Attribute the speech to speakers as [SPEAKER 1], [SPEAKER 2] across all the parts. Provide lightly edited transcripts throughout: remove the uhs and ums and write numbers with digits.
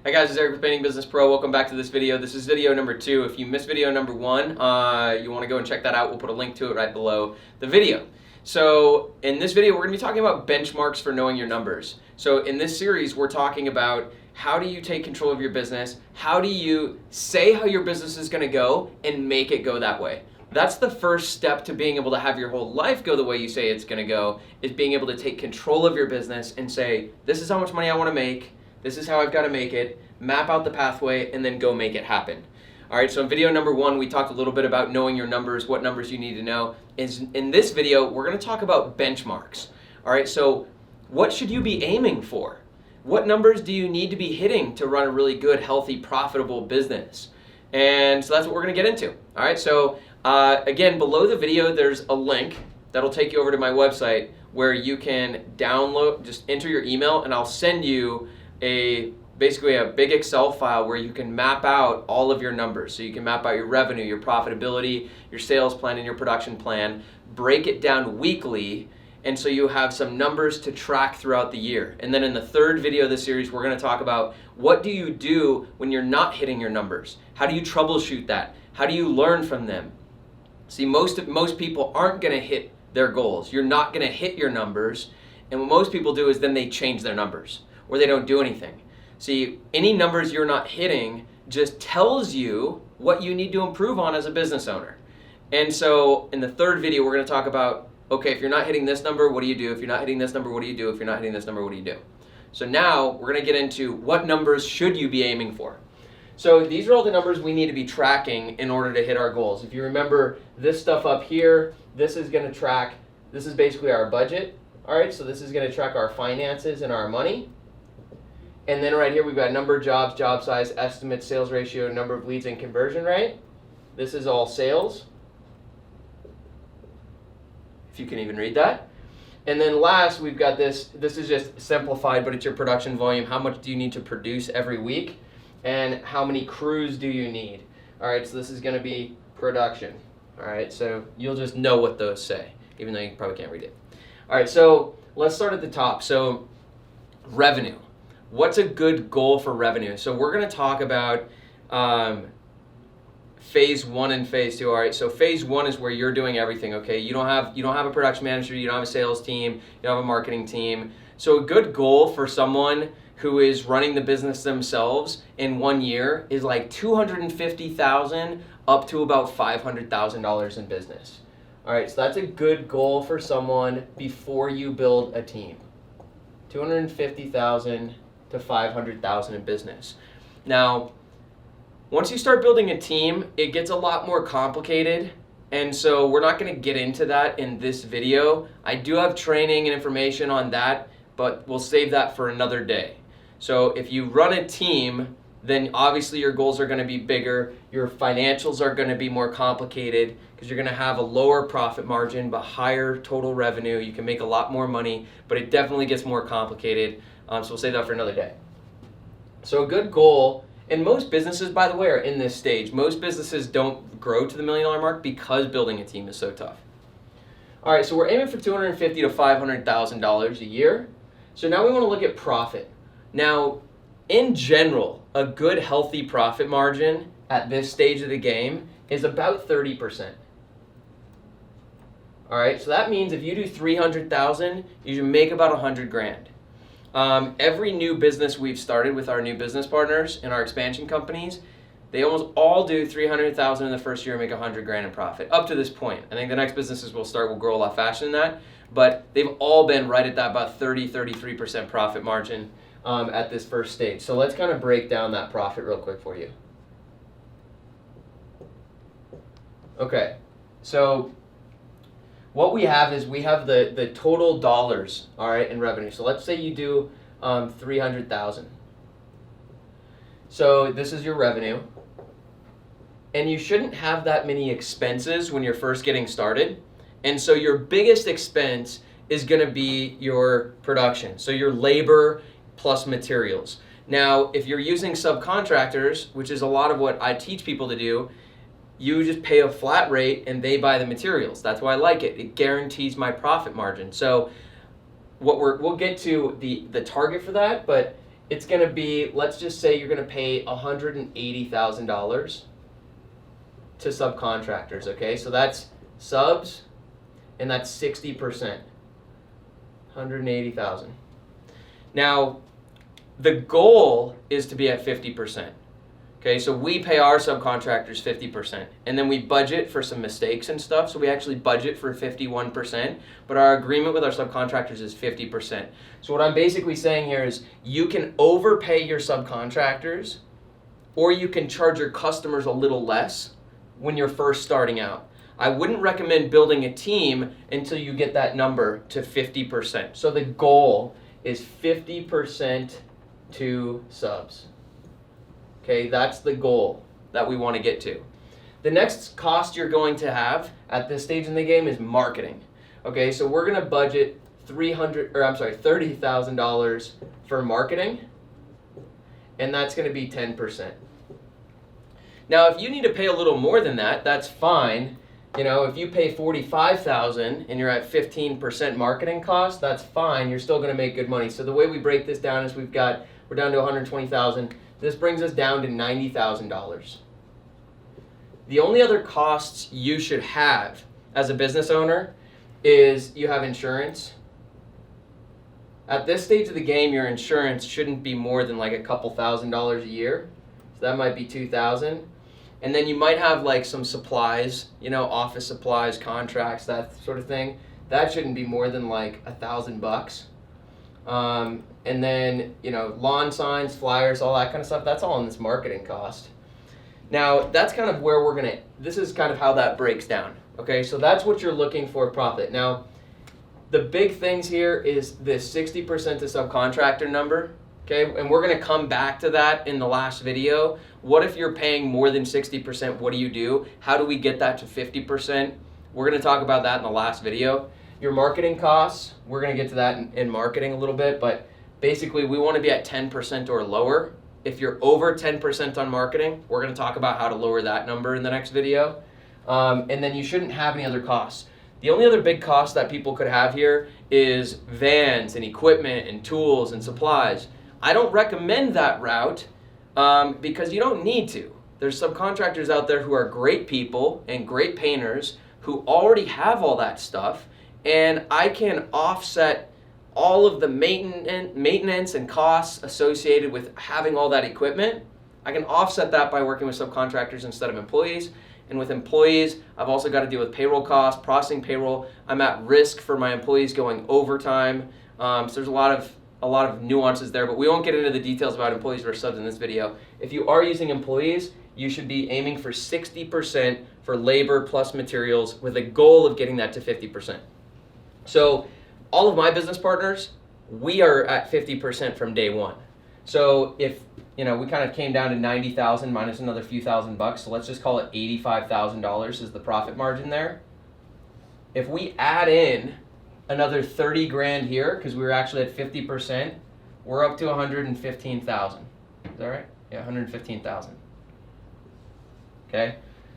[SPEAKER 1] Hi guys, it's Eric with Painting Business Pro. Welcome back to this video. This is video number 2. If you missed video number 1, you want to go and check that out. We'll put a link to it right below the video. So in this video, we're going to be talking about benchmarks for knowing your numbers. So in this series, we're talking about how do you take control of your business? How do you say how your business is going to go and make it go that way? That's the first step to being able to have your whole life go the way you say it's going to go, is being able to take control of your business and say, this is how much money I want to make. This is how I've got to make it, map out the pathway, and then go make it happen. All right, so in video number 1, we talked a little bit about knowing your numbers, what numbers you need to know. In this video, we're going to talk about benchmarks. All right, so what should you be aiming for? What numbers do you need to be hitting to run a really good, healthy, profitable business? And so that's what we're going to get into. All right, so again, below the video, there's a link that'll take you over to my website where you can download, just enter your email, and I'll send you basically a big Excel file where you can map out all of your numbers. So you can map out your revenue, your profitability, your sales plan, and your production plan, break it down weekly, and so you have some numbers to track throughout the year. And then in the third video of this series, we're going to talk about what do you do when you're not hitting your numbers? How do you troubleshoot that? How do you learn from them? See, most people aren't going to hit their goals. You're not going to hit your numbers, and what most people do is then they change their numbers, or they don't do anything. See, any numbers you're not hitting just tells you what you need to improve on as a business owner. And so in the third video, we're going to talk about, okay, if you're not hitting this number, what do you do? If you're not hitting this number, what do you do? If you're not hitting this number, what do you do? So now we're going to get into what numbers should you be aiming for. So these are all the numbers we need to be tracking in order to hit our goals. If you remember this stuff up here, this is going to track, this is basically our budget. All right, so this is going to track our finances and our money. And then right here, we've got number of jobs, job size, estimate, sales ratio, number of leads, and conversion rate. This is all sales, if you can even read that. And then last, we've got this. This is just simplified, but it's your production volume. How much do you need to produce every week? And how many crews do you need? All right, so this is going to be production. All right, so you'll just know what those say, even though you probably can't read it. All right, so let's start at the top. So revenue. What's a good goal for revenue? So we're going to talk about phase 1 and phase 2. All right, so phase 1 is where you're doing everything. Okay, you don't have a production manager, you don't have a sales team, you don't have a marketing team. So a good goal for someone who is running the business themselves in 1 year is like $250,000 up to about $500,000 in business. All right, so that's a good goal for someone before you build a team. $250,000 to $500,000 in business. Now, once you start building a team, it gets a lot more complicated, and so we're not going to get into that in this video. I do have training and information on that, but we'll save that for another day. So if you run a team, then obviously your goals are going to be bigger, your financials are going to be more complicated because you're going to have a lower profit margin but higher total revenue. You can make a lot more money, but it definitely gets more complicated. So we'll save that for another day. So a good goal, and most businesses, by the way, are in this stage. Most businesses don't grow to the $1 million mark because building a team is so tough. All right, so we're aiming for $250,000 to $500,000 a year. So now we want to look at profit. Now, in general, a good healthy profit margin at this stage of the game is about 30%. All right, so that means if you do $300,000, you should make about $100,000. Every new business we've started with our new business partners in our expansion companies, they almost all do $300,000 in the first year and make $100,000 in profit up to this point. I think the next businesses will grow a lot faster than that, but they've all been right at that about 33% profit margin at this first stage. So let's kind of break down that profit real quick for you. Okay, so what we have is we have the total dollars, all right, in revenue. So let's say you do 300,000. So this is your revenue, and you shouldn't have that many expenses when you're first getting started. And so your biggest expense is going to be your production. So your labor plus materials. Now, if you're using subcontractors, which is a lot of what I teach people to do, you just pay a flat rate and they buy the materials. That's why I like it. It guarantees my profit margin. So we'll get to the target for that, but it's going to be, let's just say you're going to pay $180,000 to subcontractors, okay? So that's subs, and that's 60%, 180,000. Now, the goal is to be at 50%. Okay, so we pay our subcontractors 50%, and then we budget for some mistakes and stuff, so we actually budget for 51%, but our agreement with our subcontractors is 50%. So what I'm basically saying here is you can overpay your subcontractors, or you can charge your customers a little less when you're first starting out. I wouldn't recommend building a team until you get that number to 50%. So the goal is 50% to subs. Okay, that's the goal that we want to get to. The next cost you're going to have at this stage in the game is marketing. Okay, so we're going to budget $30,000 for marketing, and that's going to be 10%. Now, if you need to pay a little more than that, that's fine. You know, if you pay $45,000 and you're at 15% marketing cost, that's fine. You're still going to make good money. So the way we break this down is we're down to $120,000. This brings us down to $90,000. The only other costs you should have as a business owner is you have insurance. At this stage of the game, your insurance shouldn't be more than like a couple $1,000s a year. So that might be $2,000. And then you might have like some supplies, you know, office supplies, contracts, that sort of thing. That shouldn't be more than like $1,000. And then, you know, lawn signs, flyers, all that kind of stuff, that's all in this marketing cost. Now, that's kind of where this is kind of how that breaks down. Okay, so that's what you're looking for profit. Now, the big things here is this 60% to subcontractor number. Okay, and we're going to come back to that in the last video. What if you're paying more than 60%? What do you do? How do we get that to 50%? We're going to talk about that in the last video. Your marketing costs, we're going to get to that in marketing a little bit, but basically we want to be at 10% or lower. If you're over 10% on marketing, we're going to talk about how to lower that number in the next video. And then you shouldn't have any other costs. The only other big cost that people could have here is vans and equipment and tools and supplies. I don't recommend that route because you don't need to. There's subcontractors out there who are great people and great painters who already have all that stuff, and I can offset all of the maintenance and costs associated with having all that equipment. I can offset that by working with subcontractors instead of employees. And with employees, I've also got to deal with payroll costs, processing payroll. I'm at risk for my employees going overtime. So there's a lot of nuances there, but we won't get into the details about employees versus subs in this video. If you are using employees, you should be aiming for 60% for labor plus materials with a goal of getting that to 50%. So all of my business partners, we are at 50% from day one. So if, you know, we kind of came down to 90,000 minus another few $1,000, so let's just call it $85,000 is the profit margin there. If we add in another 30 grand here, because we were actually at 50%, we're up to 115,000. Is that right? Yeah, 115,000. Okay,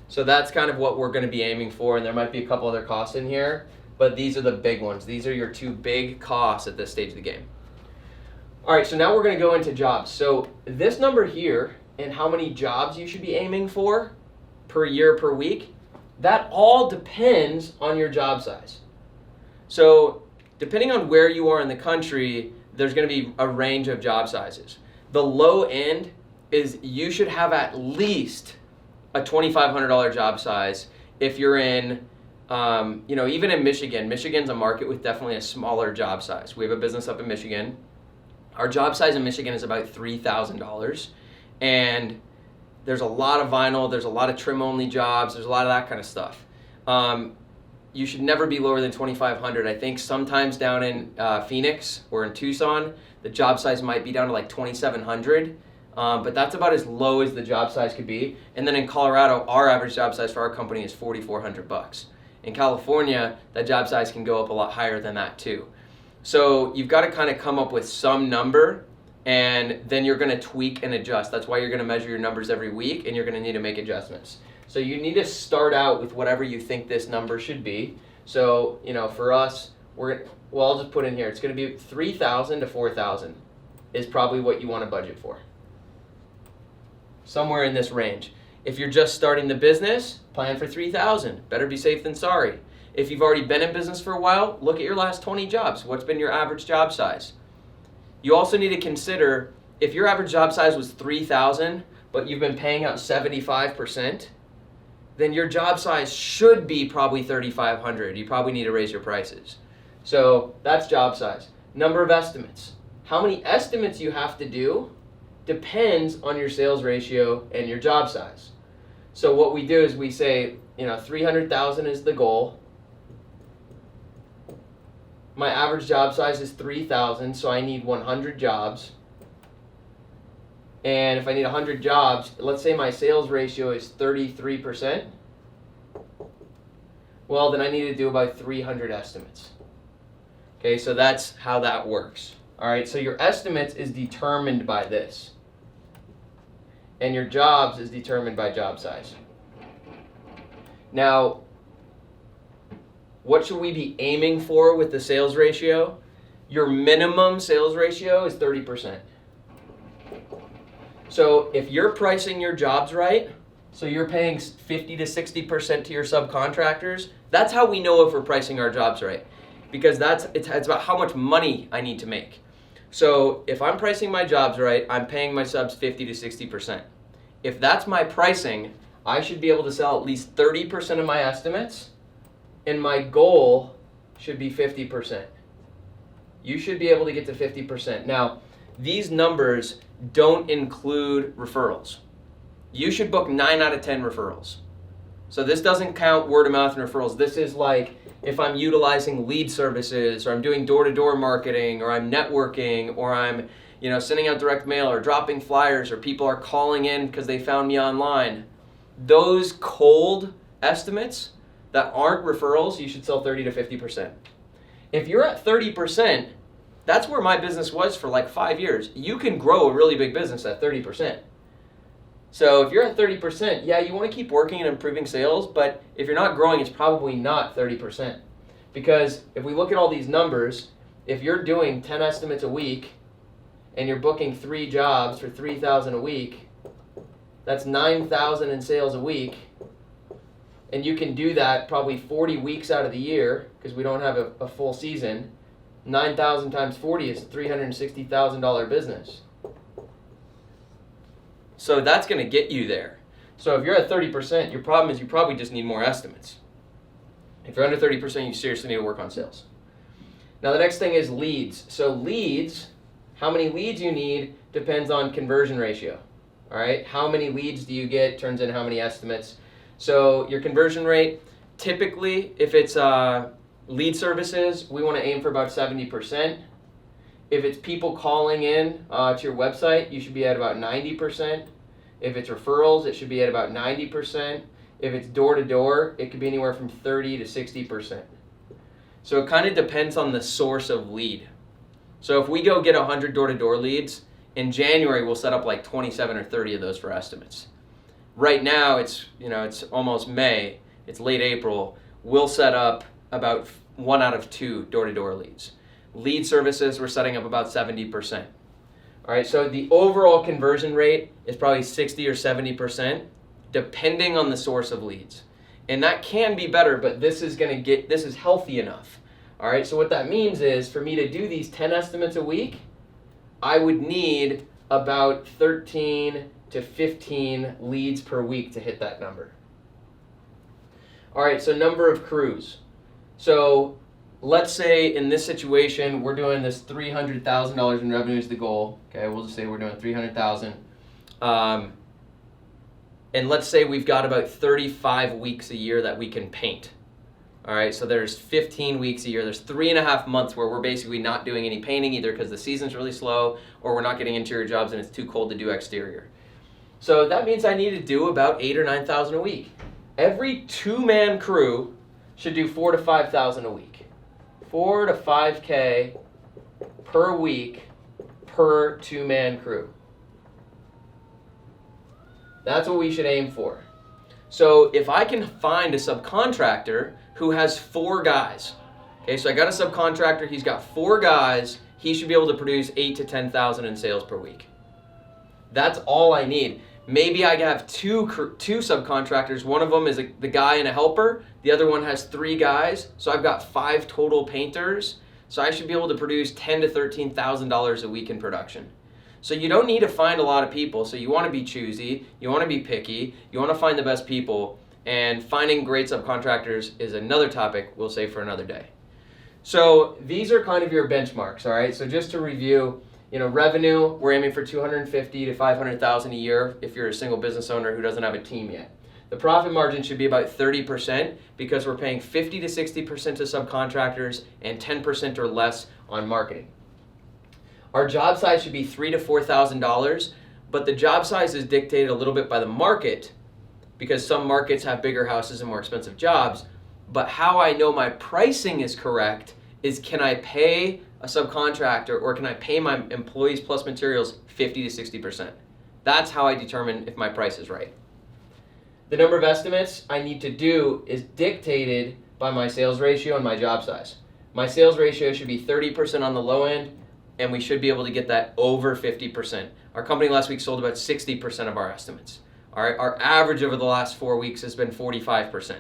[SPEAKER 1] so that's kind of what we're going to be aiming for, and there might be a couple other costs in here, but these are the big ones. These are your two big costs at this stage of the game. All right, so now we're going to go into jobs. So this number here and how many jobs you should be aiming for per year, per week, that all depends on your job size. So depending on where you are in the country, there's going to be a range of job sizes. The low end is you should have at least a $2,500 job size if you're in, you know, even in Michigan. Michigan's a market with definitely a smaller job size. We have a business up in Michigan. Our job size in Michigan is about $3,000, and there's a lot of vinyl, there's a lot of trim-only jobs, there's a lot of that kind of stuff. You should never be lower than 2,500. I think sometimes down in Phoenix or in Tucson, the job size might be down to like 2,700, but that's about as low as the job size could be. And then in Colorado, our average job size for our company is $4,400. In California, that job size can go up a lot higher than that too. So you've got to kind of come up with some number, and then you're going to tweak and adjust. That's why you're going to measure your numbers every week, and you're going to need to make adjustments. So you need to start out with whatever you think this number should be. So, you know, for us, I'll just put in here, it's going to be 3,000 to 4,000 is probably what you want to budget for. Somewhere in this range. If you're just starting the business, plan for 3,000. Better be safe than sorry. If you've already been in business for a while, look at your last 20 jobs. What's been your average job size? You also need to consider if your average job size was 3,000, but you've been paying out 75%, then your job size should be probably 3,500. You probably need to raise your prices. So that's job size. Number of estimates. How many estimates you have to do depends on your sales ratio and your job size. So what we do is we say, 300,000 is the goal. My average job size is 3,000, so I need 100 jobs. And if I need 100 jobs, let's say my sales ratio is 33%. Well, then I need to do about 300 estimates. Okay, so that's how that works. All right, so your estimates is determined by this. And your jobs is determined by job size. Now, what should we be aiming for with the sales ratio? Your minimum sales ratio is 30%. So if you're pricing your jobs right, so you're paying 50 to 60% to your subcontractors, that's how we know if we're pricing our jobs right. Because it's about how much money I need to make. So if I'm pricing my jobs right, I'm paying my subs 50 to 60%. If that's my pricing, I should be able to sell at least 30% of my estimates, and my goal should be 50%. You should be able to get to 50%. Now, these numbers don't include referrals. You should book 9 out of 10 referrals. So this doesn't count word of mouth and referrals. This is like if I'm utilizing lead services, or I'm doing door-to-door marketing, or I'm networking, or I'm sending out direct mail, or dropping flyers, or people are calling in because they found me online. Those cold estimates that aren't referrals, you should sell 30 to 50%. If you're at 30%, that's where my business was for like 5 years. You can grow a really big business at 30%. So if you're at 30%, yeah, you want to keep working and improving sales, but if you're not growing, it's probably not 30%. Because if we look at all these numbers, if you're doing 10 estimates a week and you're booking 3 jobs for 3,000 a week, that's 9,000 in sales a week. And you can do that probably 40 weeks out of the year because we don't have a full season. 9,000 times 40 is a $360,000 business. So that's going to get you there. So if you're at 30%, your problem is you probably just need more estimates. If you're under 30%, you seriously need to work on sales. Now the next thing is leads. So leads, how many leads you need depends on conversion ratio. All right, how many leads do you get turns in how many estimates. So your conversion rate, typically if it's lead services, we want to aim for about 70%. If it's people calling in to your website, you should be at about 90%. If it's referrals, it should be at about 90%. If it's door-to-door, it could be anywhere from 30 to 60%. So it kind of depends on the source of lead. So if we go get 100 door-to-door leads, in January we'll set up like 27 or 30 of those for estimates. Right now it's almost May, it's late April, we'll set up about 1 out of 2 door-to-door leads. Lead services, we're setting up about 70%. All right, so the overall conversion rate is probably 60 or 70%, depending on the source of leads. And that can be better, but this is healthy enough. All right, so what that means is for me to do these 10 estimates a week, I would need about 13 to 15 leads per week to hit that number. All right, so number of crews. So let's say in this situation, we're doing this $300,000 in revenue is the goal. Okay, we'll just say we're doing $300,000. And let's say we've got about 35 weeks a year that we can paint. All right, so there's 15 weeks a year. There's 3.5 months where we're basically not doing any painting, either because the season's really slow or we're not getting interior jobs and it's too cold to do exterior. So that means I need to do about 8,000 or 9,000 a week. Every 2-man crew should do 4,000 to 5,000 a week. 4 to 5K per week per 2-man crew. That's what we should aim for. So if I can find a subcontractor who has 4 guys, okay, so I got a subcontractor, he's got 4 guys, he should be able to produce 8 to 10,000 in sales per week. That's all I need. Maybe I have two subcontractors. One of them is the guy and a helper. The other one has 3 guys. So I've got 5 total painters. So I should be able to produce $10,000 to $13,000 a week in production. So you don't need to find a lot of people. So you want to be choosy. You want to be picky. You want to find the best people. And finding great subcontractors is another topic we'll save for another day. So these are kind of your benchmarks, all right? So just to review, revenue, we're aiming for $250,000 to $500,000 a year if you're a single business owner who doesn't have a team yet. The profit margin should be about 30% because we're paying 50 to 60% to subcontractors and 10% or less on marketing. Our job size should be $3,000 to $4,000, but the job size is dictated a little bit by the market because some markets have bigger houses and more expensive jobs. But how I know my pricing is correct is, can I pay a subcontractor or can I pay my employees plus materials 50 to 60%? That's how I determine if my price is right. The number of estimates I need to do is dictated by my sales ratio and my job size. My sales ratio should be 30% on the low end, and we should be able to get that over 50%. Our company last week sold about 60% of our estimates. Our average over the last 4 weeks has been 45%.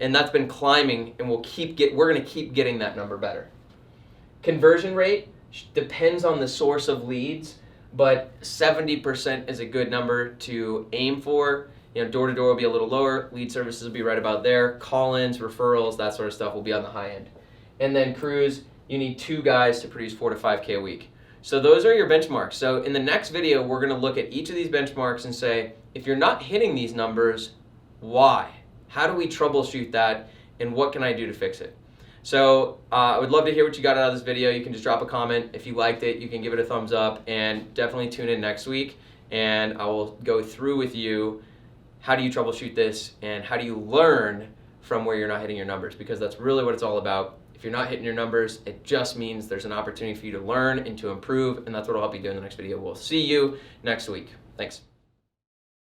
[SPEAKER 1] And that's been climbing, and we're going to keep getting that number better. Conversion rate depends on the source of leads, but 70% is a good number to aim for. Door-to-door will be a little lower. Lead services will be right about there. Call-ins, referrals, that sort of stuff will be on the high end. And then crews, you need 2 guys to produce 4 to 5K a week. So those are your benchmarks. So in the next video, we're going to look at each of these benchmarks and say, if you're not hitting these numbers, why? How do we troubleshoot that, and what can I do to fix it? So I would love to hear what you got out of this video. You can just drop a comment. If you liked it, you can give it a thumbs up, and definitely tune in next week, and I will go through with you how do you troubleshoot this and how do you learn from where you're not hitting your numbers, because that's really what it's all about. If you're not hitting your numbers, it just means there's an opportunity for you to learn and to improve, and that's what I'll help you do in the next video. We'll see you next week. Thanks.